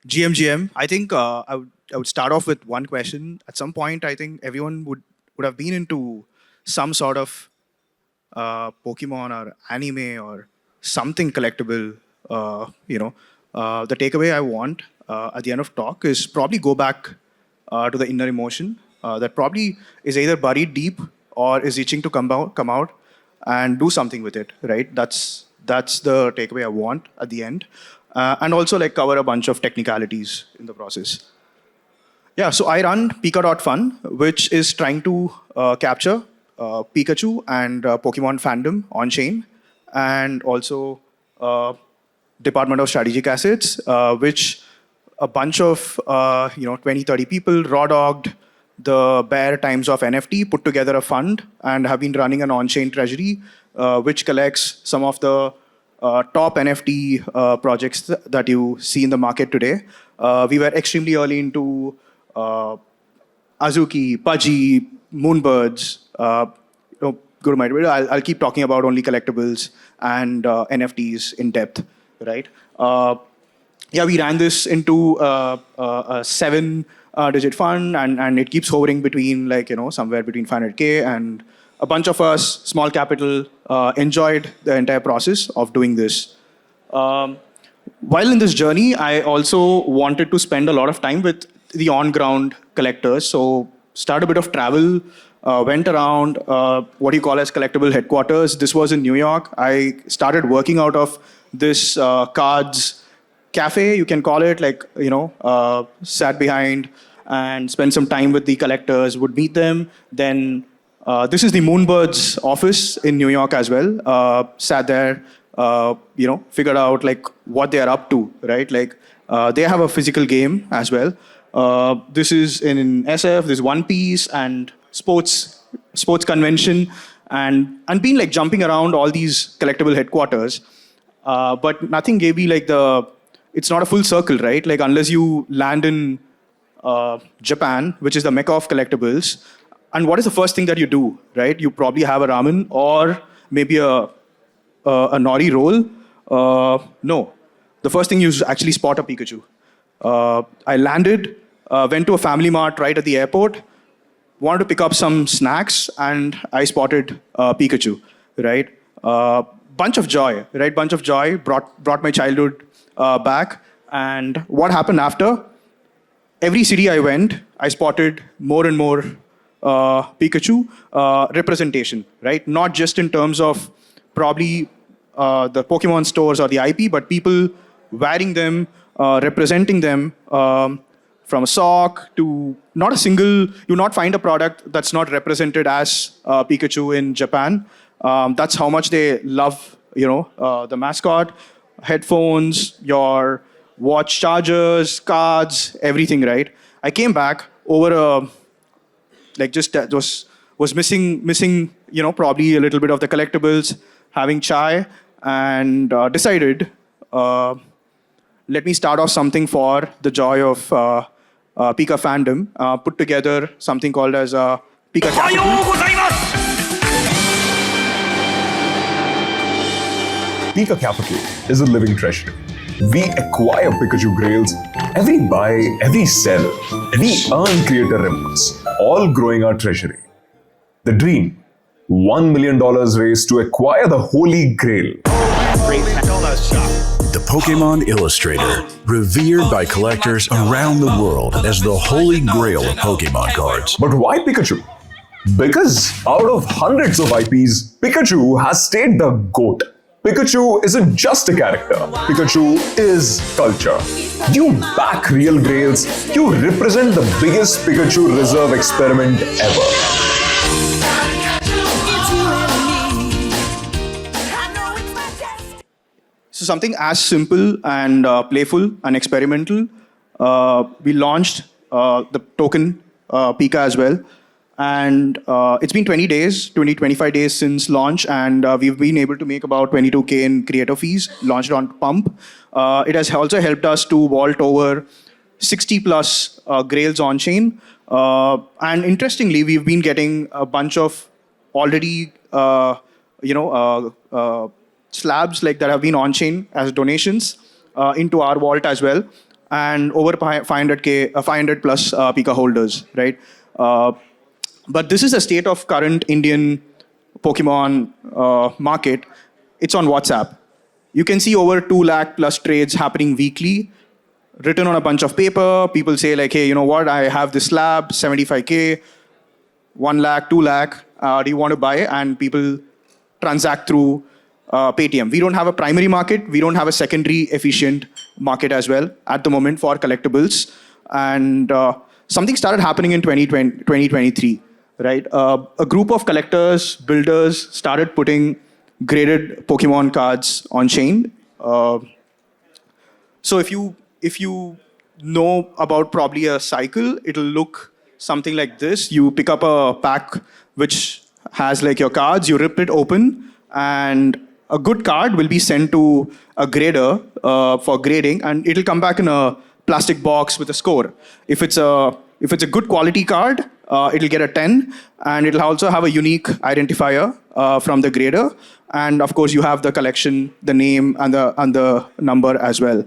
GM. I think I would start off with one question. At some point, I think everyone would have been into some sort of Pokemon or anime or something collectible. The takeaway I want at the end of talk is probably go back to the inner emotion that probably is either buried deep or is itching to come out and do something with it. Right? That's the takeaway I want at the end, and also like cover a bunch of technicalities in the process. Yeah, so I run PIKA.fun, which is trying to capture Pikachu and Pokemon fandom on chain, and also uh, Department of Strategic Assets, which a bunch of 20, 30 people raw dogged the bare times of NFT, put together a fund, and have been running an on-chain treasury, which collects some of the top NFT projects that you see in the market today. We were extremely early into uh, Azuki, Pudgy, Moonbirds. Go to my Twitter. I'll keep talking about only collectibles and NFTs in depth, right? Yeah, we ran this into a seven-digit fund, and it keeps hovering between somewhere between 500K, and a bunch of us, small capital, enjoyed the entire process of doing this. Um, while in this journey, I also wanted to spend a lot of time with the on-ground collectors. So start a bit of travel, went around what you call as collectible headquarters. This was in New York. I started working out of this cards cafe, you can call it, sat behind and spent some time with the collectors, would meet them. Then this is the Moonbirds office in New York as well. Sat there, figured out like what they are up to, right? They have a physical game as well. This is in SF. There's One Piece and sports convention, and been like jumping around all these collectible headquarters. But nothing gave me like the. It's not a full circle, right? Like unless you land in Japan, which is the mecca of collectibles. And what is the first thing that you do, right? You probably have a ramen or maybe a nori roll. No, the first thing you actually spot a Pikachu. I landed, went to a family mart right at the airport, wanted to pick up some snacks, and I spotted Pikachu, right? Bunch of joy, right? Bunch of joy brought my childhood back. And what happened after? Every city I went, I spotted more and more Pikachu representation, right? Not just in terms of probably the Pokemon stores or the IP, but people wearing them, representing them, from a sock to not a single, you not find a product that's not represented as Pikachu in Japan. That's how much they love, the mascot, headphones, your watch chargers, cards, everything, right? I came back over a just that was missing probably a little bit of the collectibles, having chai, and decided let me start off something for the joy of Pika fandom. Put together something called as Pika Capital. PIKA Capital is a living treasury. We acquire Pikachu grails every buy, every sell. We earn creator rewards, all growing our treasury. The dream, $1 million raised to acquire the Holy Grail. The Pokemon Illustrator, revered by collectors around the world as the holy grail of Pokemon cards. But why Pikachu? Because out of hundreds of IPs, Pikachu has stayed the GOAT. Pikachu isn't just a character. Pikachu is culture. You back real grails. You represent the biggest Pikachu reserve experiment ever. So something as simple and playful and experimental. We launched the token Pika as well. And it's been 20 days, 25 days since launch, and we've been able to make about 22K in creator fees, launched on Pump. It has also helped us to vault over 60 plus grails on chain. And interestingly, we've been getting a bunch of already, slabs like that have been on chain as donations into our vault as well. and over 500k, 500 plus PIKA holders, right? Uh, but this is the state of current Indian Pokemon market. It's on WhatsApp. You can see over 2 lakh plus trades happening weekly, written on a bunch of paper. People say like, hey, you know what? I have this slab, 75k, 1 lakh, 2 lakh. Do you want to buy? And people transact through Paytm. We don't have a primary market. We don't have a secondary efficient market as well at the moment for collectibles. And something started happening in 2023, right? A group of collectors, builders started putting graded Pokemon cards on chain. So if you know about probably a cycle, it'll look something like this. You pick up a pack which has like your cards, you rip it open, and a good card will be sent to a grader for grading, and it'll come back in a plastic box with a score. If it's a good quality card, it'll get a 10, and it'll also have a unique identifier from the grader. And of course, you have the collection, the name, and the number as well.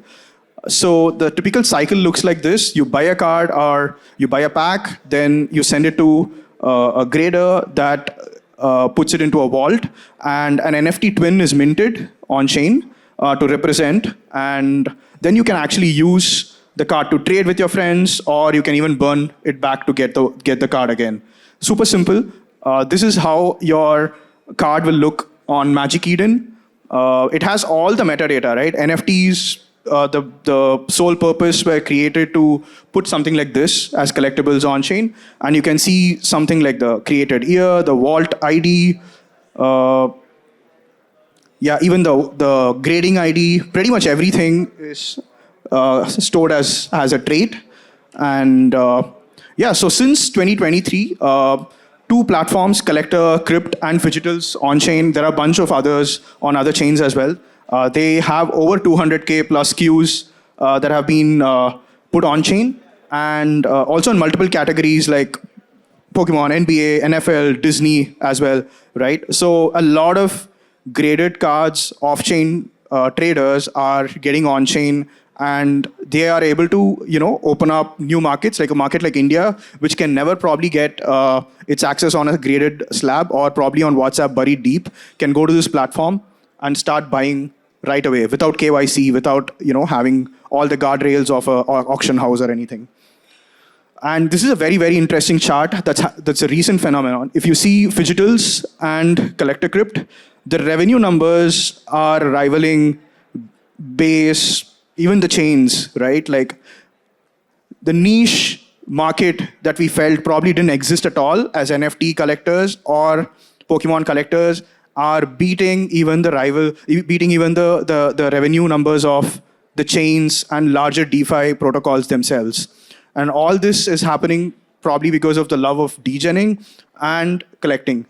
So the typical cycle looks like this. You buy a card or you buy a pack, then you send it to a grader that puts it into a vault, and an NFT twin is minted on chain to represent. And then you can actually use the card to trade with your friends, or you can even burn it back to get the card again. Super simple. This is how your card will look on Magic Eden. It has all the metadata, right? NFTs, the sole purpose were created to put something like this as collectibles on chain, and you can see something like the created year, the vault ID, even the grading ID. Pretty much everything is stored as a trait. And so since 2023, two platforms, Collector, Crypt, and Fidgetals on chain. There are a bunch of others on other chains as well. They have over 200k plus queues that have been put on chain, and also in multiple categories like Pokemon, NBA, NFL, Disney as well, right? So a lot of graded cards off-chain traders are getting on-chain, and they are able to, open up new markets, like a market like India, which can never probably get its access on a graded slab or probably on WhatsApp buried deep, can go to this platform and start buying right away without KYC, without having all the guardrails of an auction house or anything. And this is a very, very interesting chart. That's a recent phenomenon. If you see Fidgetals and Collector Crypt, the revenue numbers are rivaling Base, even the chains, right? Like the niche market that we felt probably didn't exist at all as NFT collectors or Pokemon collectors are beating even the revenue numbers of the chains and larger DeFi protocols themselves. And all this is happening probably because of the love of degening and collecting.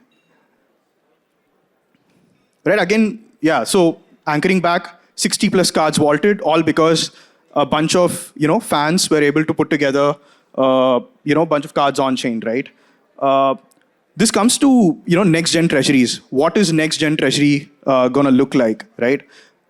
Right, again, so anchoring back, 60 plus cards vaulted, all because a bunch of fans were able to put together a bunch of cards on chain, right? This comes to next gen treasuries. What is next gen treasury gonna look like, right?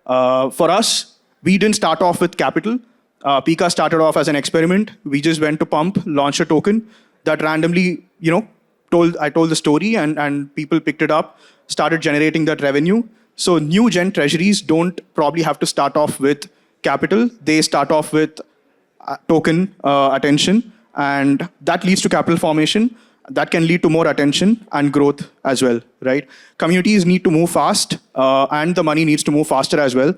For us, we didn't start off with capital. PIKA started off as an experiment. We just went to pump, launched a token that randomly, I told the story, and people picked it up, started generating that revenue. So new gen treasuries don't probably have to start off with capital. They start off with token attention, and that leads to capital formation. That can lead to more attention and growth as well, right? Communities need to move fast, and the money needs to move faster as well.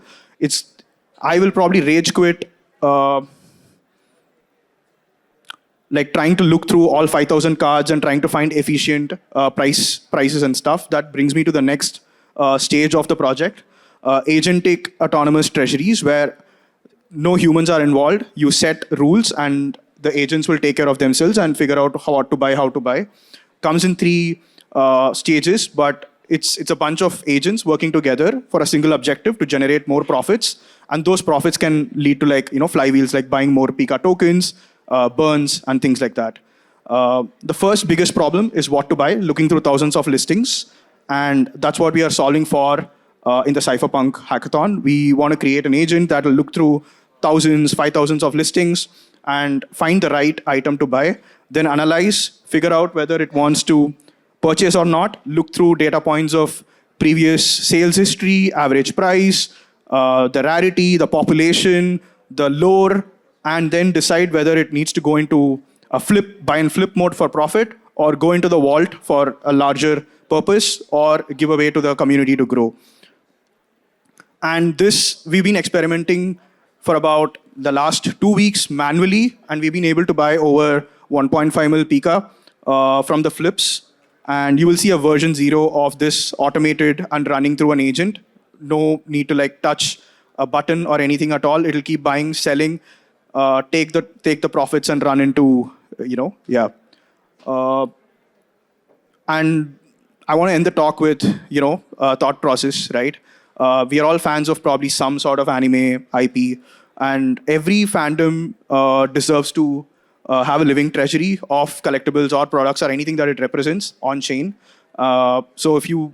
I will probably rage quit like trying to look through all 5,000 cards and trying to find efficient prices and stuff. That brings me to the next stage of the project, agentic autonomous treasuries, where no humans are involved. You set rules and the agents will take care of themselves and figure out how to buy. Comes in 3 stages, but it's a bunch of agents working together for a single objective to generate more profits. And those profits can lead to flywheels, like buying more PIKA tokens, burns, and things like that. The first biggest problem is what to buy, looking through thousands of listings. And that's what we are solving for in the Cypherpunk hackathon. We want to create an agent that will look through thousands, 5,000s of listings and find the right item to buy, then analyze, figure out whether it wants to purchase or not, look through data points of previous sales history, average price, the rarity, the population, the lore, and then decide whether it needs to go into a buy and flip mode for profit, or go into the vault for a larger purpose, or give away to the community to grow. And this, we've been experimenting for about the last 2 weeks manually, and we've been able to buy over 1.5 mil PIKA from the flips. And you will see a version 0 of this automated and running through an agent. No need to like touch a button or anything at all. It'll keep buying, selling, take the profits and run into, and I want to end the talk with, thought process, right? We are all fans of probably some sort of anime IP, and every fandom deserves to have a living treasury of collectibles or products or anything that it represents on chain. So if you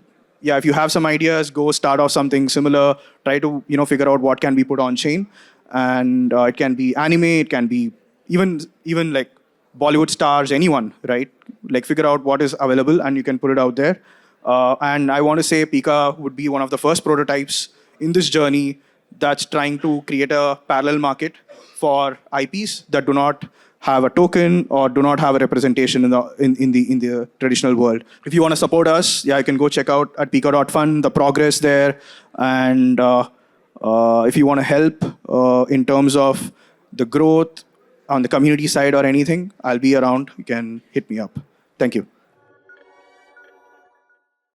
have some ideas, go start off something similar. Try to figure out what can be put on chain, and it can be anime, it can be even like Bollywood stars, anyone, right? Like figure out what is available and you can put it out there. And I want to say PIKA would be one of the first prototypes in this journey that's trying to create a parallel market for IPs that do not have a token or do not have a representation in the traditional world. If you want to support us, you can go check out at pika.fund the progress there. And if you want to help in terms of the growth on the community side or anything, I'll be around. You can hit me up. Thank you.